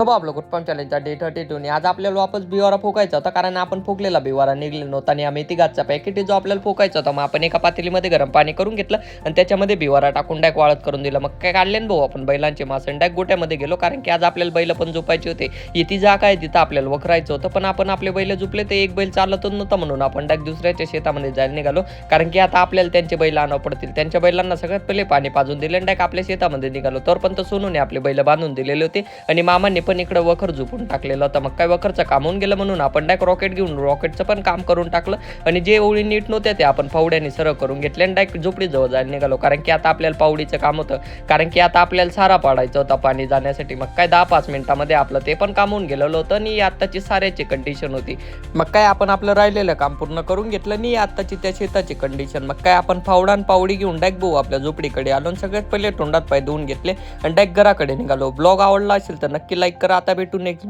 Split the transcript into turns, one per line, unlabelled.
तो आपलं कुटपम चॅलेंजचा डे 32 आज आपल्याला वापस बिवारा फोकायचा होता, कारण आपण फुकलेला बिवारा निघले नव्हता आणि आम्ही तिघाचा पॅकेट जो आपल्याला फोकायचा होता. मग आपण एका पातेलीमध्ये गरम पाणी करून घेतलं आणि त्याच्यामध्ये बिवारा टाकून डायक वाळत करून दिलं. मग काय काढले भाऊ आपण बैलांचे मासे डायक गोट्यामध्ये गेलो, कारण की आज आपल्याला बैल पण झोपायचे होते. इथे जा काय तिथं आपल्याला वखरायचं होतं, पण आपण आपले बैल झुपले तर एक बैल चालतच नव्हता, म्हणून आपण डायक दुसऱ्याच्या शेतामध्ये जायला निघालो. कारण की आता आपल्याला त्यांचे बैल आणावं पडतील. त्यांच्या बैलांना सगळ्यात पहिले पाणी पाजून दिले आणि डायक आपल्या शेतामध्ये निघालो. तर पण तर सोनूने आपले बैल बांधून दिलेले होते आणि मामांनी पण इकडे वखर झोपून टाकलेलं होतं. मग काय वखरचं काम होऊन गेलं, म्हणून आपण डायरेक्ट रॉकेट घेऊन रॉकेटचं पण काम करून टाकलं आणि जे ओळी नीट नव्हत्या ते आपण पावड्याने सरळ करून घेतले आणि डायरेक्ट झोपडीजवळ जायला निघालो. कारण की आता आपल्याला पावडीचं काम होतं, कारण की आता आपल्याला सारा पाडायचं होता पाणी जाण्यासाठी. मग काय 10-5 मिनिटामध्ये आपलं ते पण काम होऊन गेलेलं होतं आणि आत्ताची साऱ्याची कंडिशन होती. मग काय आपण आपलं राहिलेलं काम पूर्ण करून घेतलं आणि आत्ताची त्या शेताची कंडिशन. मग काय आपण फावडा आणि पावडी घेऊन डायरेक्ट भाऊ आपल्या झोपडीकडे आलो आणि सगळ्यात पहिले तोंडात पाय धुवून घेतले आणि डायरेक्ट घराकडे निघालो. ब्लॉग आवडला असेल तर नक्की लाईक करा. आता भेटू नेक्स्ट